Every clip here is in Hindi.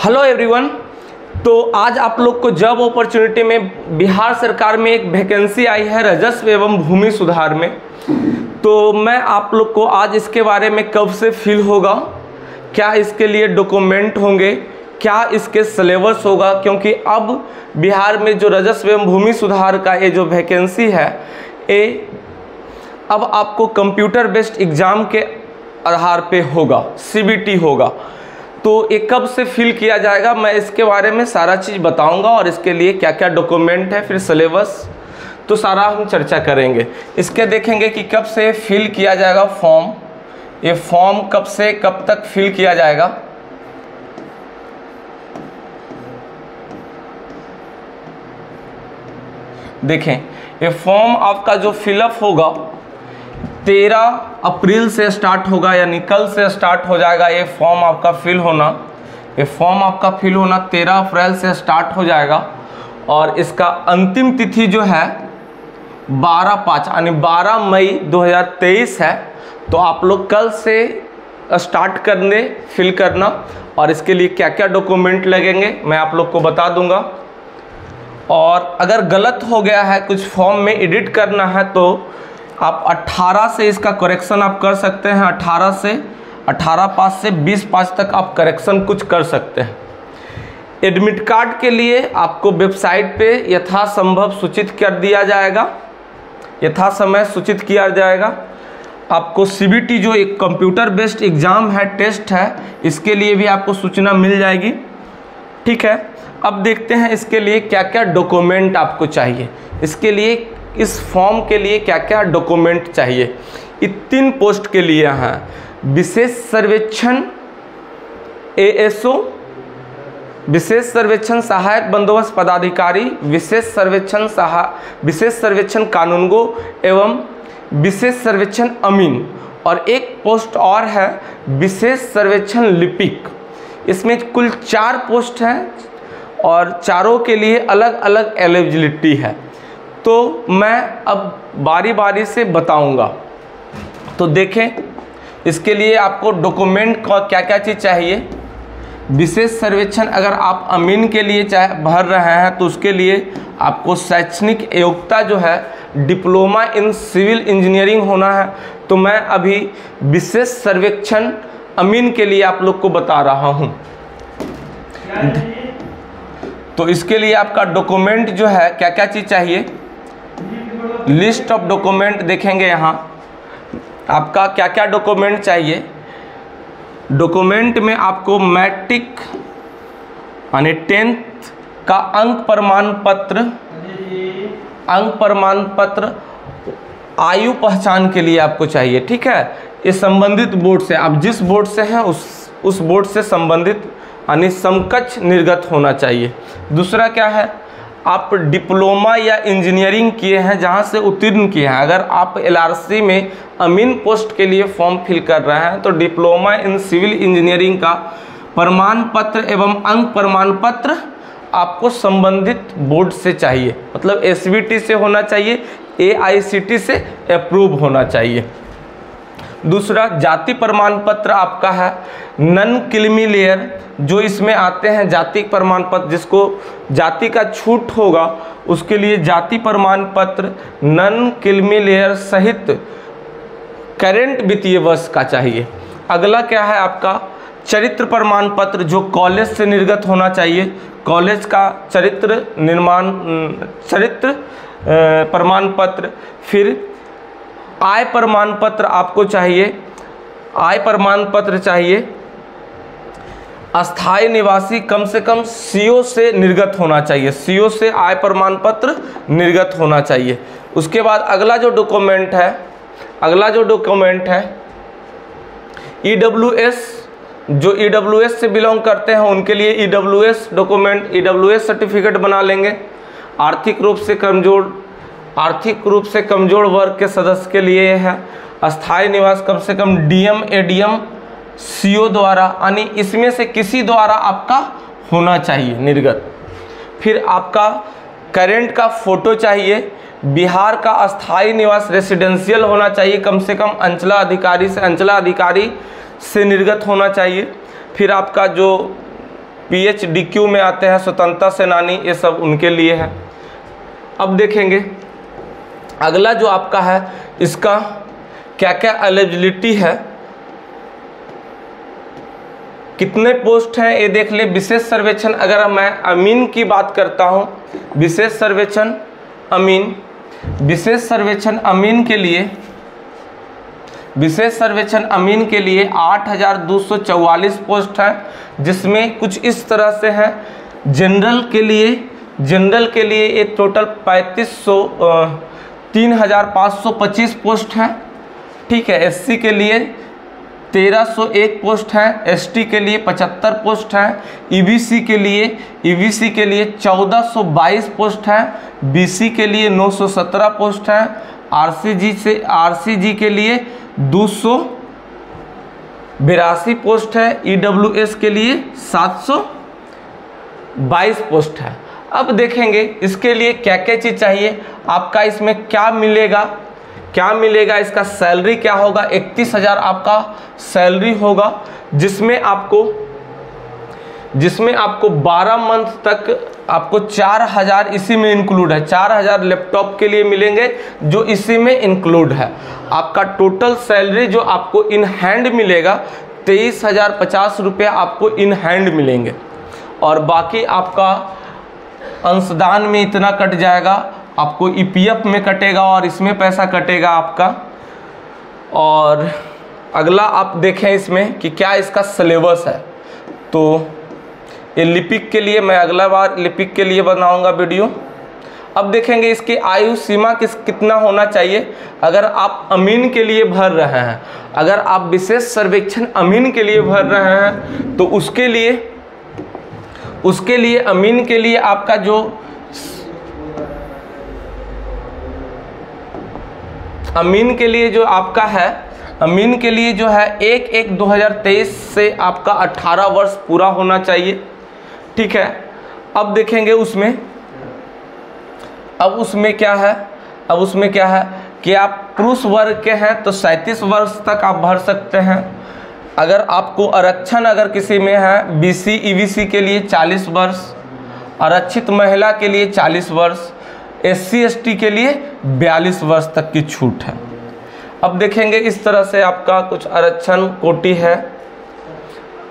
Hello everyone. तो आज आप लोग को जॉब अपॉर्चुनिटी में बिहार सरकार में एक वैकेंसी आई है राजस्व एवं भूमि सुधार में। तो मैं आप लोग को आज इसके बारे में कब से फिल होगा, क्या इसके लिए डॉक्यूमेंट होंगे, क्या इसके सिलेबस होगा, क्योंकि अब बिहार में जो राजस्व एवं भूमि सुधार का ये जो वैकेंसी है ये अब आपको कंप्यूटर बेस्ड एग्ज़ाम के आधार पे होगा, CBT होगा। तो ये कब से फिल किया जाएगा मैं इसके बारे में सारा चीज़ बताऊंगा और इसके लिए क्या क्या डॉक्यूमेंट है, फिर सिलेबस, तो सारा हम चर्चा करेंगे। इसके देखेंगे कि कब से फिल किया जाएगा फॉर्म, ये फॉर्म कब से कब तक फिल किया जाएगा। देखें ये फॉर्म आपका जो फिलअप होगा 13 अप्रैल से स्टार्ट होगा, यानी कल से स्टार्ट हो जाएगा ये फॉर्म आपका फिल होना। ये फॉर्म आपका फिल होना 13 अप्रैल से स्टार्ट हो जाएगा और इसका अंतिम तिथि जो है 12/5 यानी 12 मई 2023 है। तो आप लोग कल से स्टार्ट करने फिल करना और इसके लिए क्या क्या डॉक्यूमेंट लगेंगे मैं आप लोग को बता दूंगा। और अगर गलत हो गया है कुछ फॉर्म में एडिट करना है तो आप 18 से इसका करेक्शन आप कर सकते हैं। 18/5 से 20/5 तक आप करेक्शन कुछ कर सकते हैं। एडमिट कार्ड के लिए आपको वेबसाइट पे यथासंभव सूचित कर दिया जाएगा, यथा समय सूचित किया जाएगा। आपको CBT जो एक कंप्यूटर बेस्ड एग्ज़ाम है, टेस्ट है, इसके लिए भी आपको सूचना मिल जाएगी। ठीक है, अब देखते हैं इसके लिए क्या क्या डॉक्यूमेंट आपको चाहिए। इसके लिए इस फॉर्म के लिए क्या क्या डॉक्यूमेंट चाहिए। ये 3 पोस्ट के लिए हैं। विशेष सर्वेक्षण ASO, विशेष सर्वेक्षण सहायक बंदोबस्त पदाधिकारी, विशेष सर्वेक्षण कानूनगो एवं विशेष सर्वेक्षण अमीन, और एक पोस्ट और है विशेष सर्वेक्षण लिपिक। इसमें कुल 4 पोस्ट हैं और चारों के लिए अलग अलग एलिजिबिलिटी है। तो मैं अब बारी बारी से बताऊंगा। तो देखें इसके लिए आपको डॉक्यूमेंट का क्या क्या चीज़ चाहिए। विशेष सर्वेक्षण अगर आप अमीन के लिए भर रहे हैं तो उसके लिए आपको शैक्षणिक योग्यता जो है डिप्लोमा इन सिविल इंजीनियरिंग होना है। तो मैं अभी विशेष सर्वेक्षण अमीन के लिए आप लोग को बता रहा हूँ। तो इसके लिए आपका डॉक्यूमेंट जो है क्या क्या चीज़ चाहिए, लिस्ट ऑफ डॉक्यूमेंट देखेंगे यहाँ आपका क्या क्या डॉक्यूमेंट चाहिए। डॉक्यूमेंट में आपको मैट्रिक यानी 10th का अंक प्रमाण पत्र आयु पहचान के लिए आपको चाहिए। ठीक है, ये संबंधित बोर्ड से, आप जिस बोर्ड से हैं उस बोर्ड से संबंधित यानी समकक्ष निर्गत होना चाहिए। दूसरा क्या है, आप डिप्लोमा या इंजीनियरिंग किए हैं जहां से उत्तीर्ण किए हैं। अगर आप LRC में अमीन पोस्ट के लिए फॉर्म फिल कर रहे हैं तो डिप्लोमा इन सिविल इंजीनियरिंग का प्रमाण पत्र एवं अंक प्रमाण पत्र आपको संबंधित बोर्ड से चाहिए, मतलब SBT से होना चाहिए, AICT से अप्रूव होना चाहिए। दूसरा जाति प्रमाण पत्र आपका है नन क्रीमी लेयर, जो इसमें आते हैं जाति प्रमाण पत्र, जिसको जाति का छूट होगा उसके लिए जाति प्रमाण पत्र नन क्रीमी लेयर सहित करेंट वित्तीय वर्ष का चाहिए। अगला क्या है आपका चरित्र प्रमाण पत्र, जो कॉलेज से निर्गत होना चाहिए। कॉलेज का चरित्र प्रमाण पत्र। फिर आय प्रमाण पत्र आपको चाहिए, आय प्रमाण पत्र चाहिए। अस्थायी निवासी कम से कम CO से निर्गत होना चाहिए, CO से आय प्रमाण पत्र निर्गत होना चाहिए। उसके बाद अगला जो डॉक्यूमेंट है EWS, जो EWS से बिलोंग करते हैं उनके लिए EWS डॉक्यूमेंट, EWS सर्टिफिकेट बना लेंगे। आर्थिक रूप से कमजोर वर्ग के सदस्य के लिए है अस्थायी निवास कम से कम DM ADM CO द्वारा, यानी इसमें से किसी द्वारा आपका होना चाहिए निर्गत। फिर आपका करेंट का फोटो चाहिए। बिहार का अस्थायी निवास रेसिडेंशियल होना चाहिए, कम से कम अंचलाधिकारी से निर्गत होना चाहिए। फिर आपका जो PHDQ में आते हैं स्वतंत्रता सेनानी, ये सब उनके लिए है। अब देखेंगे अगला जो आपका है, इसका क्या क्या एलिजिबिलिटी है, कितने पोस्ट हैं ये देख ले। विशेष सर्वेक्षण, अगर मैं अमीन की बात करता हूँ, विशेष सर्वेक्षण अमीन, विशेष सर्वेक्षण अमीन के लिए, विशेष सर्वेक्षण अमीन के लिए 8,244 पोस्ट है, जिसमें कुछ इस तरह से है। जनरल के लिए ये टोटल 3,525 पोस्ट है, ठीक है। SC के लिए 1,301 पोस्ट है, ST के लिए 75 पोस्ट है, EBC के लिए 1,422 पोस्ट है, BC के लिए 917 पोस्ट है, RCG के लिए 282 पोस्ट है, EWS के लिए 722 पोस्ट है। अब देखेंगे इसके लिए क्या क्या चीज़ चाहिए आपका, इसमें क्या मिलेगा, इसका सैलरी क्या होगा। 31,000 आपका सैलरी होगा, जिसमें आपको 12 मंथ तक आपको 4,000 इसी में इंक्लूड है। 4,000 लैपटॉप के लिए मिलेंगे, जो इसी में इंक्लूड है। आपका टोटल सैलरी जो आपको इन हैंड मिलेगा 23,050 रुपये आपको इन हैंड मिलेंगे, और बाकी आपका अंशदान में इतना कट जाएगा, आपको EPF में कटेगा और इसमें पैसा कटेगा आपका। और अगला आप देखें इसमें कि क्या इसका सिलेबस है, तो ये लिपिक के लिए मैं अगला बार लिपिक के लिए बनाऊंगा वीडियो। अब देखेंगे इसकी आयु सीमा कितना होना चाहिए। अगर आप अमीन के लिए भर रहे हैं, अगर आप विशेष सर्वेक्षण अमीन के लिए भर रहे हैं, तो उसके लिए अमीन के लिए आपका जो अमीन के लिए जो आपका है, अमीन के लिए जो है 1/1/2023 से आपका 18 वर्ष पूरा होना चाहिए, ठीक है। अब देखेंगे उसमें क्या है कि आप पुरुष वर्ग के हैं तो 37 वर्ष तक आप भर सकते हैं। अगर आपको आरक्षण अगर किसी में है, BC EBC के लिए 40 वर्ष, आरक्षित महिला के लिए 40 वर्ष, SC ST के लिए 42 वर्ष तक की छूट है। अब देखेंगे इस तरह से आपका कुछ आरक्षण कोटि है।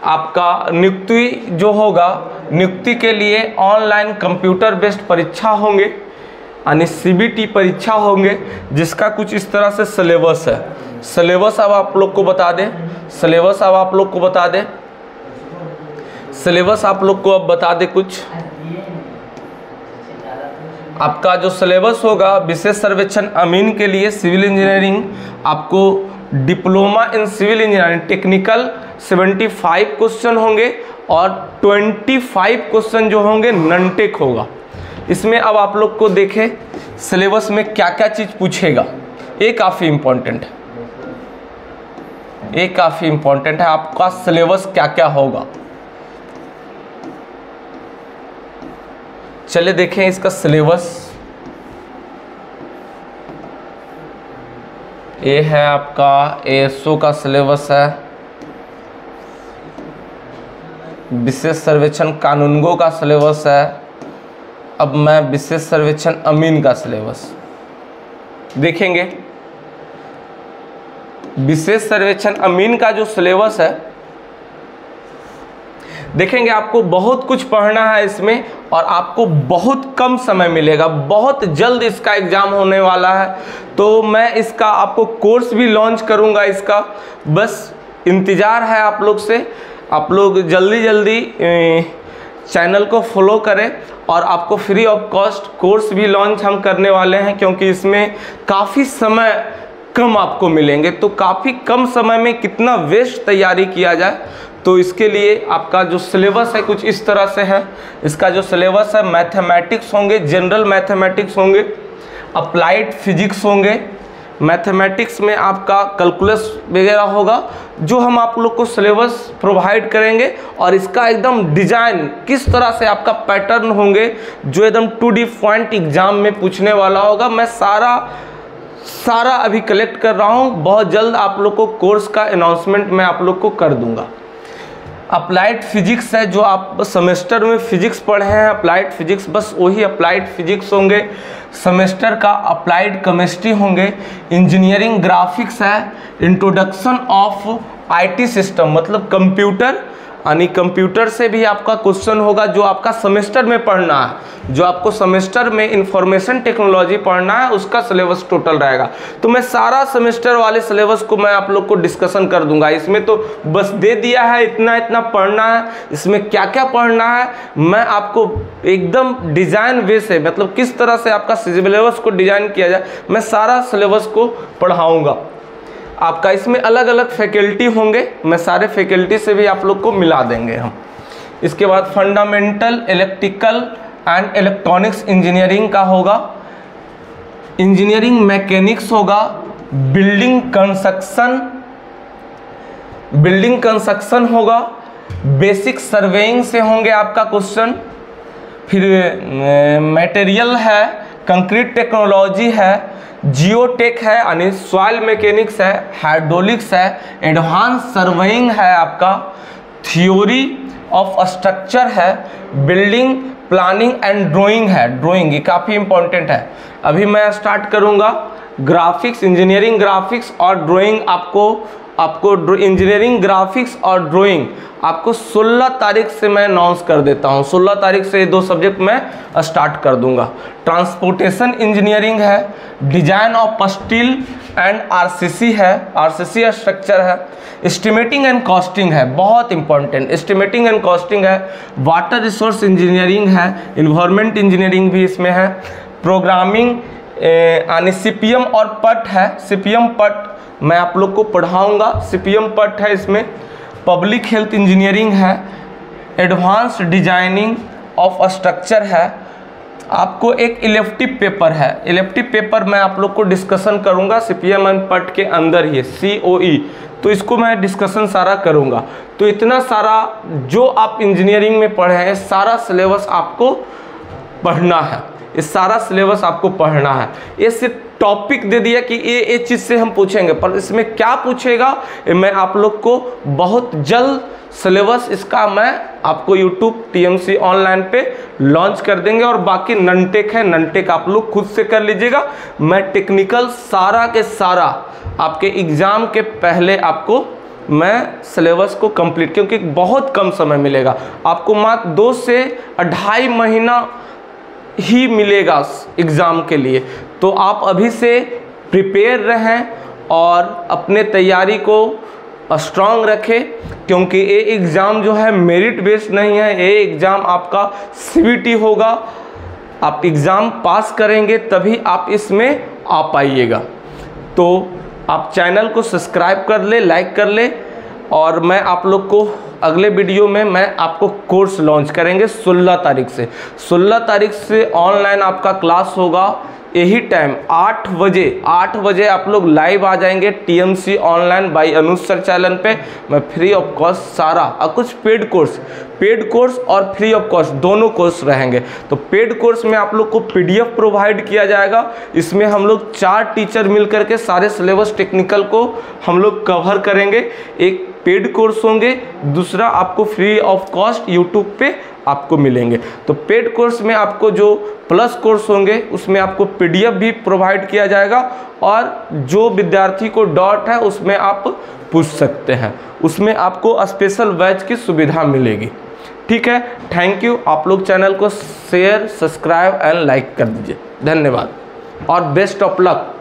आपका नियुक्ति जो होगा, नियुक्ति के लिए ऑनलाइन कंप्यूटर बेस्ड परीक्षा होंगे, यानी CBT परीक्षा होंगे, जिसका कुछ इस तरह से सिलेबस है। सिलेबस अब आप लोग को बता दें, कुछ आपका जो सिलेबस होगा विशेष सर्वेक्षण अमीन के लिए सिविल इंजीनियरिंग, आपको diploma in civil engineering technical 75 question होंगे, और 25 क्वेश्चन जो होंगे नॉन-टेक होगा। इसमें अब आप लोग को देखें सिलेबस में क्या क्या चीज़ पूछेगा, ये काफ़ी इम्पोर्टेंट है, आपका सिलेबस क्या क्या होगा। चलिए देखें इसका सिलेबस। ये है आपका ASO का सिलेबस है, विशेष सर्वेक्षण कानूनगो का सिलेबस है। अब मैं विशेष सर्वेक्षण अमीन का सिलेबस देखेंगे। विशेष सर्वेक्षण अमीन का जो सिलेबस है देखेंगे, आपको बहुत कुछ पढ़ना है इसमें, और आपको बहुत कम समय मिलेगा। बहुत जल्द इसका एग्ज़ाम होने वाला है, तो मैं इसका आपको कोर्स भी लॉन्च करूंगा। इसका बस इंतज़ार है आप लोग से। आप लोग जल्दी चैनल को फॉलो करें, और आपको फ्री ऑफ कॉस्ट कोर्स भी लॉन्च हम करने वाले हैं, क्योंकि इसमें काफ़ी समय कम आपको मिलेंगे। तो काफ़ी कम समय में कितना वेस्ट तैयारी किया जाए, तो इसके लिए आपका जो सिलेबस है कुछ इस तरह से है। इसका जो सिलेबस है, मैथमेटिक्स होंगे, जनरल मैथमेटिक्स होंगे, अप्लाइड फिजिक्स होंगे, मैथमेटिक्स में आपका कैलकुलस वगैरह होगा, जो हम आप लोग को सिलेबस प्रोवाइड करेंगे। और इसका एकदम डिज़ाइन किस तरह से आपका पैटर्न होंगे, जो एकदम 2D पॉइंट एग्ज़ाम में पूछने वाला होगा, मैं सारा अभी कलेक्ट कर रहा हूँ। बहुत जल्द आप लोग को कोर्स का अनाउंसमेंट मैं आप लोग को कर दूंगा। अप्लाइड फिजिक्स है, जो आप सेमेस्टर में फिजिक्स पढ़े हैं अप्लाइड फिजिक्स, बस वही अप्लाइड फिजिक्स होंगे। सेमेस्टर का अप्लाइड केमिस्ट्री होंगे। इंजीनियरिंग ग्राफिक्स है। इंट्रोडक्शन ऑफ आईटी सिस्टम मतलब कंप्यूटर, यानी कंप्यूटर से भी आपका क्वेश्चन होगा, जो आपका सेमेस्टर में पढ़ना है, जो आपको सेमेस्टर में इंफॉर्मेशन टेक्नोलॉजी पढ़ना है उसका सिलेबस टोटल रहेगा। तो मैं सारा सेमेस्टर वाले सिलेबस को मैं आप लोग को डिस्कशन कर दूंगा। इसमें तो बस दे दिया है इतना इतना पढ़ना है, इसमें क्या क्या पढ़ना है मैं आपको एकदम डिज़ाइन वे से, मतलब किस तरह से आपका सिलेबस को डिज़ाइन किया जाए, मैं सारा सिलेबस को पढ़ाऊँगा आपका। इसमें अलग अलग फैकल्टी होंगे, मैं सारे फैकल्टी से भी आप लोग को मिला देंगे हम। इसके बाद fundamental electrical and electronics engineering का होगा। इंजीनियरिंग मैकेनिक्स होगा। बिल्डिंग कंस्ट्रक्शन होगा। बेसिक सर्वेइंग से होंगे आपका क्वेश्चन। फिर मटेरियल है, कंक्रीट टेक्नोलॉजी है, जियोटेक है यानी सॉइल मैकेनिक्स है, हाइड्रोलिक्स है, एडवांस सर्वेइंग है आपका, थ्योरी ऑफ स्ट्रक्चर है, बिल्डिंग प्लानिंग एंड ड्राइंग है। ड्राइंग ये काफ़ी इंपॉर्टेंट है। अभी मैं स्टार्ट करूंगा ग्राफिक्स, इंजीनियरिंग ग्राफिक्स और ड्राइंग। आपको इंजीनियरिंग ग्राफिक्स और ड्राइंग आपको 16 तारीख से मैं अनाउंस कर देता हूँ। 16 तारीख से ये 2 सब्जेक्ट मैं स्टार्ट कर दूंगा। ट्रांसपोर्टेशन इंजीनियरिंग है, design of steel and RCC है, आरसीसी स्ट्रक्चर है, एस्टिमेटिंग एंड कॉस्टिंग है, बहुत इंपॉर्टेंट एस्टिमेटिंग एंड कॉस्टिंग है, वाटर रिसोर्स इंजीनियरिंग है, इन्वायरमेंट इंजीनियरिंग भी इसमें है, प्रोग्रामिंग यानी सीपीएम और पट है, सीपीएम पट मैं आप लोग को पढ़ाऊंगा, सीपीएम पट है इसमें, पब्लिक हेल्थ इंजीनियरिंग है, एडवांस्ड डिजाइनिंग ऑफ स्ट्रक्चर है। आपको एक इलेक्टिव पेपर है, इलेक्टिव पेपर मैं आप लोग को डिस्कशन करूंगा सीपीएम एंड पट के अंदर ही, COE, तो इसको मैं डिस्कशन सारा करूंगा। तो इतना सारा जो आप इंजीनियरिंग में पढ़े हैं सारा सिलेबस आपको पढ़ना है, इस सारा सिलेबस आपको पढ़ना है। ये सिर्फ टॉपिक दे दिया कि ये चीज़ से हम पूछेंगे, पर इसमें क्या पूछेगा मैं आप लोग को बहुत जल्द सिलेबस इसका मैं आपको YouTube TMC ऑनलाइन पे लॉन्च कर देंगे। और बाकी ननटेक है, ननटेक आप लोग खुद से कर लीजिएगा। मैं टेक्निकल सारा के सारा आपके एग्ज़ाम के पहले आपको मैं सिलेबस को कंप्लीट, क्योंकि बहुत कम समय मिलेगा आपको, मात्र 2 से 2.5 महीना ही मिलेगा एग्ज़ाम के लिए। तो आप अभी से प्रिपेयर रहें और अपने तैयारी को स्ट्रांग रखें, क्योंकि ये एग्ज़ाम जो है मेरिट बेस्ड नहीं है, ये एग्ज़ाम आपका CBT होगा। आप एग्ज़ाम पास करेंगे तभी आप इसमें आ पाइएगा। तो आप चैनल को सब्सक्राइब कर ले, लाइक कर ले, और मैं आप लोग को अगले वीडियो में मैं आपको कोर्स लॉन्च करेंगे 16 तारीख से। 16 तारीख से ऑनलाइन आपका क्लास होगा, यही टाइम 8 बजे आप लोग लाइव आ जाएंगे TMC ऑनलाइन बाई अनुज सर चैनल पे। मैं फ्री ऑफ कॉस्ट सारा और कुछ पेड कोर्स और फ्री ऑफ कॉस्ट दोनों कोर्स रहेंगे। तो पेड कोर्स में आप लोग को PDF प्रोवाइड किया जाएगा। इसमें हम लोग 4 टीचर मिल करके सारे सिलेबस टेक्निकल को हम लोग कवर करेंगे। एक पेड कोर्स होंगे, दूसरा आपको फ्री ऑफ कॉस्ट YouTube पे आपको मिलेंगे। तो पेड कोर्स में आपको जो प्लस कोर्स होंगे उसमें आपको PDF भी प्रोवाइड किया जाएगा, और जो विद्यार्थी को डाउट है उसमें आप पूछ सकते हैं, उसमें आपको स्पेशल बैच की सुविधा मिलेगी। ठीक है, थैंक यू। आप लोग चैनल को शेयर, सब्सक्राइब एंड लाइक कर दीजिए। धन्यवाद और बेस्ट ऑफ लक।